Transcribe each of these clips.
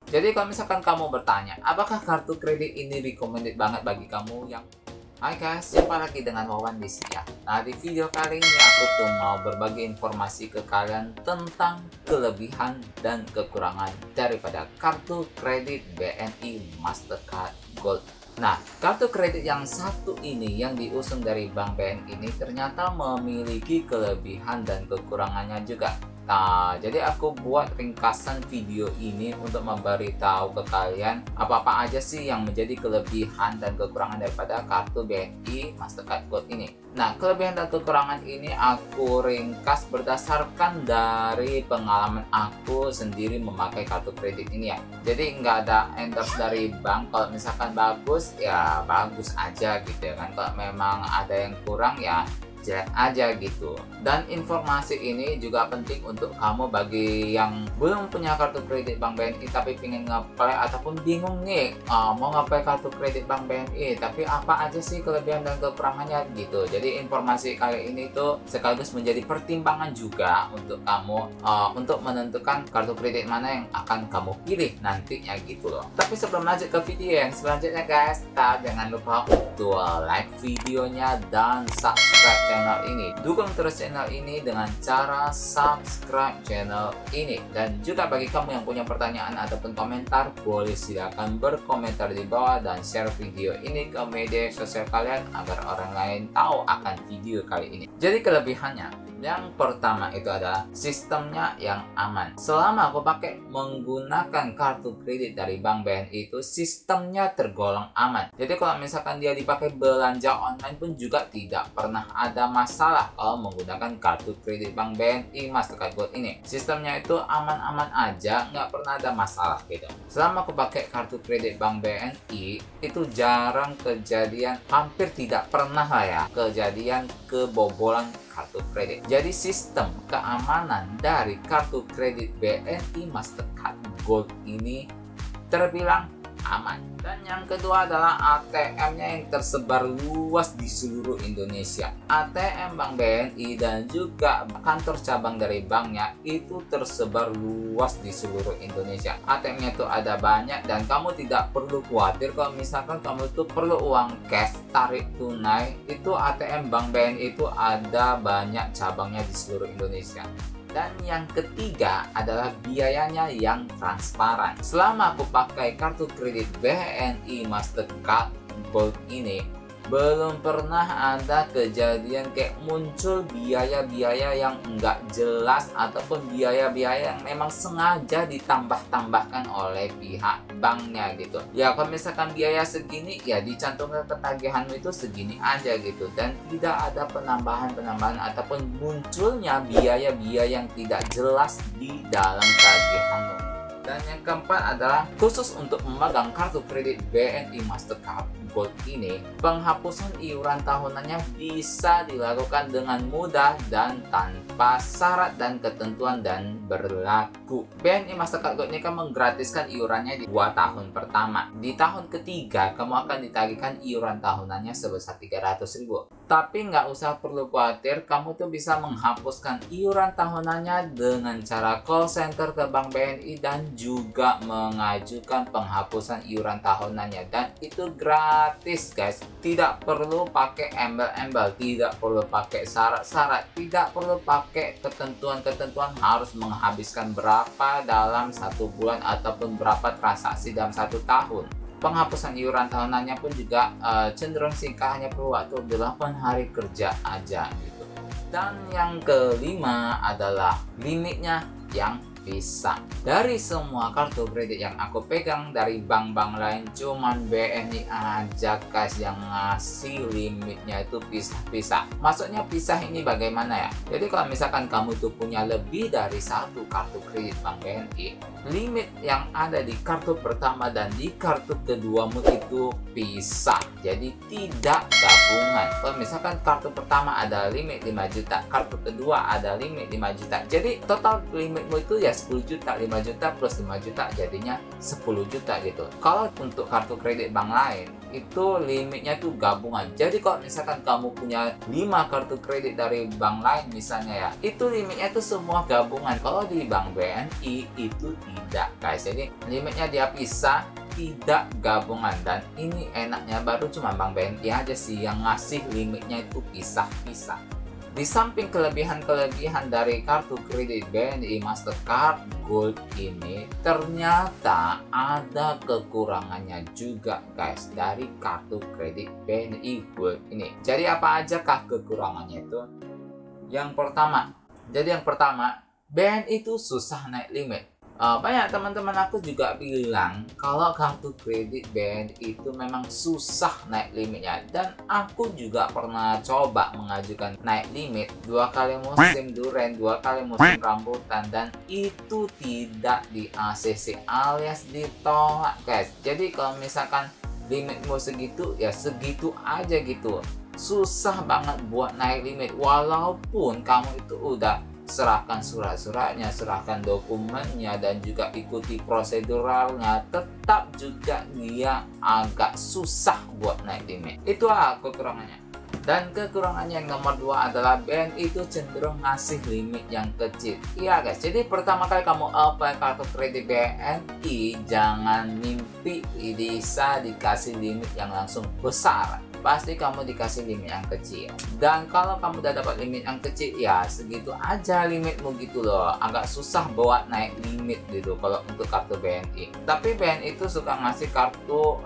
Jadi kalau misalkan kamu bertanya, apakah kartu kredit ini recommended banget bagi kamu yang... Hai guys, jumpa lagi dengan Wawan di sini ya. Nah, di video kali ini aku tuh mau berbagi informasi ke kalian tentang kelebihan dan kekurangan daripada kartu kredit BNI Mastercard Gold. Nah, kartu kredit yang satu ini yang diusung dari Bank BNI ini ternyata memiliki kelebihan dan kekurangannya juga. Nah, jadi aku buat ringkasan video ini untuk memberitahu ke kalian apa-apa aja sih yang menjadi kelebihan dan kekurangan daripada kartu BNI Mastercard Gold ini. Nah, kelebihan dan kekurangan ini aku ringkas berdasarkan dari pengalaman aku sendiri memakai kartu kredit ini ya. Jadi nggak ada endorse dari bank. Kalau misalkan bagus, ya bagus aja gitu ya kan. Kalau memang ada yang kurang ya jelek aja gitu. Dan informasi ini juga penting untuk kamu bagi yang belum punya kartu kredit Bank BNI tapi pengen ngapply ataupun bingung nih mau ngapply kartu kredit Bank BNI tapi apa aja sih kelebihan dan kekurangannya gitu. Jadi informasi kali ini tuh sekaligus menjadi pertimbangan juga untuk kamu untuk menentukan kartu kredit mana yang akan kamu pilih nantinya gitu loh. Tapi sebelum lanjut ke video yang selanjutnya guys, jangan lupa untuk like videonya dan subscribe channel ini. Dukung terus channel ini dengan cara subscribe channel ini. Dan juga bagi kamu yang punya pertanyaan ataupun komentar, boleh silakan berkomentar di bawah dan share video ini ke media sosial kalian agar orang lain tahu akan video kali ini. Jadi kelebihannya, yang pertama itu adalah sistemnya yang aman. Selama aku pakai menggunakan kartu kredit dari Bank BNI itu sistemnya tergolong aman. Jadi kalau misalkan dia dipakai belanja online pun juga tidak pernah ada masalah kalau menggunakan kartu kredit Bank BNI Mastercard Gold ini. Sistemnya itu aman-aman aja, nggak pernah ada masalah gitu. Selama aku pakai kartu kredit Bank BNI itu jarang kejadian, hampir tidak pernah lah ya kejadian kebobolan kartu kredit. Jadi sistem keamanan dari kartu kredit BNI Mastercard Gold ini terbilang aman. Dan yang kedua adalah ATM-nya yang tersebar luas di seluruh Indonesia. ATM Bank BNI dan juga kantor cabang dari banknya itu tersebar luas di seluruh Indonesia. ATM-nya itu ada banyak dan kamu tidak perlu khawatir kalau misalkan kamu itu perlu uang cash tarik tunai, itu ATM Bank BNI itu ada banyak cabangnya di seluruh Indonesia. Dan yang ketiga adalah biayanya yang transparan. Selama aku pakai kartu kredit BNI Mastercard Gold ini, belum pernah ada kejadian kayak muncul biaya-biaya yang enggak jelas ataupun biaya-biaya yang memang sengaja ditambah-tambahkan oleh pihak banknya gitu. Ya kalau misalkan biaya segini ya dicantumkan ketagihanmu itu segini aja gitu, dan tidak ada penambahan-penambahan ataupun munculnya biaya-biaya yang tidak jelas di dalam tagihanmu. Dan yang keempat adalah khusus untuk memegang kartu kredit BNI Mastercard Gold ini, penghapusan iuran tahunannya bisa dilakukan dengan mudah dan tanpa syarat dan ketentuan dan berlaku. BNI Mastercard Gold ini kan menggratiskan iurannya di 2 tahun pertama. Di tahun ketiga kamu akan ditagihkan iuran tahunannya sebesar 300.000. Tapi nggak usah perlu khawatir, kamu tuh bisa menghapuskan iuran tahunannya dengan cara call center ke Bank BNI dan juga mengajukan penghapusan iuran tahunannya, dan itu gratis guys. Tidak perlu pakai embel-embel, tidak perlu pakai syarat-syarat, tidak perlu pakai ketentuan-ketentuan harus menghabiskan berapa dalam 1 bulan ataupun berapa transaksi dalam 1 tahun. Penghapusan iuran tahunannya pun juga cenderung singkat, hanya perlu waktu 8 hari kerja aja gitu. Dan yang kelima adalah limitnya yang bisa. Dari semua kartu kredit yang aku pegang dari bank-bank lain, cuman BNI aja guys yang ngasih limitnya itu pisah-pisah. Maksudnya pisah ini bagaimana ya? Jadi kalau misalkan kamu tuh punya lebih dari 1 kartu kredit Bank BNI, limit yang ada di kartu pertama dan di kartu keduamu itu pisah. Jadi tidak gabungan. Kalau misalkan kartu pertama ada limit 5 juta, kartu kedua ada limit 5 juta. Jadi total limitmu itu ya 10 juta, 5 juta plus 5 juta jadinya 10 juta gitu. Kalau untuk kartu kredit bank lain itu limitnya tuh gabungan. Jadi kalau misalkan kamu punya 5 kartu kredit dari bank lain misalnya ya, itu limitnya tuh semua gabungan. Kalau di bank BNI itu tidak guys, jadi limitnya dia pisah, tidak gabungan. Dan ini enaknya baru cuma bank BNI aja sih yang ngasih limitnya itu pisah-pisah. Di samping kelebihan-kelebihan dari kartu kredit BNI Mastercard Gold ini, ternyata ada kekurangannya juga guys dari kartu kredit BNI Gold ini. Jadi apa aja kah kekurangannya itu? Yang pertama, BNI itu susah naik limit. Banyak teman-teman aku juga bilang kalau kartu kredit BNI itu memang susah naik limitnya, dan aku juga pernah coba mengajukan naik limit 2 kali musim durian, 2 kali musim rambutan, dan itu tidak di ACC alias ditolak guys. Jadi kalau misalkan limitmu segitu ya segitu aja gitu, susah banget buat naik limit walaupun kamu itu udah serahkan surat-suratnya, serahkan dokumennya, dan juga ikuti proseduralnya, tetap juga dia agak susah buat naik limit. Itulah kekurangannya. Dan kekurangannya yang nomor 2 adalah BNI itu cenderung ngasih limit yang kecil. Iya guys, jadi pertama kali kamu apply kartu kredit BNI, jangan mimpi bisa dikasih limit yang langsung besar. Pasti kamu dikasih limit yang kecil. Dan kalau kamu udah dapat limit yang kecil, ya segitu aja limitmu gitu loh. Agak susah buat naik limit gitu kalau untuk kartu BNI. Tapi BNI itu suka ngasih kartu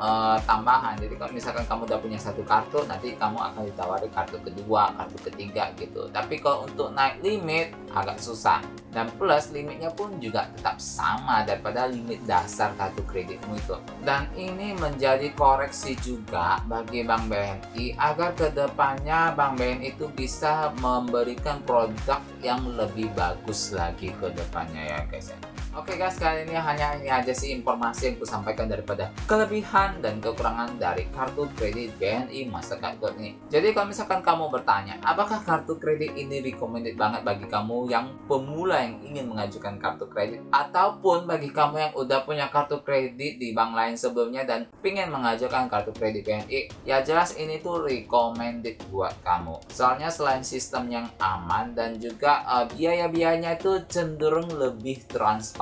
tambahan. Jadi kalau misalkan kamu udah punya satu kartu, nanti kamu akan ditawari kartu kedua, kartu ketiga gitu. Tapi kalau untuk naik limit agak susah. Dan plus limitnya pun juga tetap sama daripada limit dasar kartu kreditmu itu. Dan ini menjadi koreksi juga bagi Bank BNI agar kedepannya Bank BNI itu bisa memberikan produk yang lebih bagus lagi ke depannya ya guys ya. Oke guys, kali ini hanya ini aja sih informasi yang aku sampaikan daripada kelebihan dan kekurangan dari kartu kredit BNI Mastercard Gold ini. Jadi kalau misalkan kamu bertanya, apakah kartu kredit ini recommended banget bagi kamu yang pemula yang ingin mengajukan kartu kredit, ataupun bagi kamu yang udah punya kartu kredit di bank lain sebelumnya dan ingin mengajukan kartu kredit BNI, ya jelas ini tuh recommended buat kamu. Soalnya selain sistem yang aman dan juga biaya-biayanya itu cenderung lebih transparan.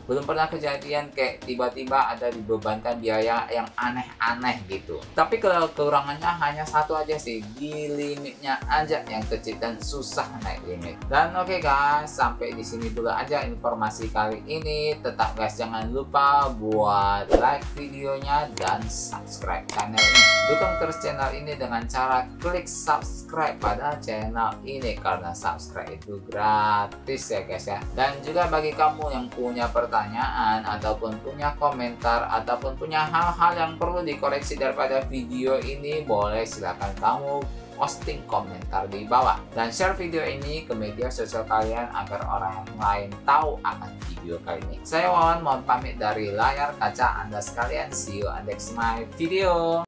Belum pernah kejadian kayak tiba-tiba ada dibebankan biaya yang aneh-aneh gitu. Tapi kalau kekurangannya hanya satu aja sih, di limitnya aja yang kecil dan susah naik limit. Dan oke guys, sampai di sini dulu aja informasi kali ini. Tetap guys, jangan lupa buat like videonya dan subscribe channel ini. Dukung terus channel ini dengan cara klik subscribe pada channel ini, karena subscribe itu gratis ya guys ya. Dan juga bagi kamu yang punya pertanyaan ataupun punya komentar ataupun punya hal-hal yang perlu dikoreksi daripada video ini, boleh silakan kamu posting komentar di bawah dan share video ini ke media sosial kalian agar orang lain tahu akan video kali ini. Saya Wawan mohon pamit dari layar kaca Anda sekalian. See you on next my video.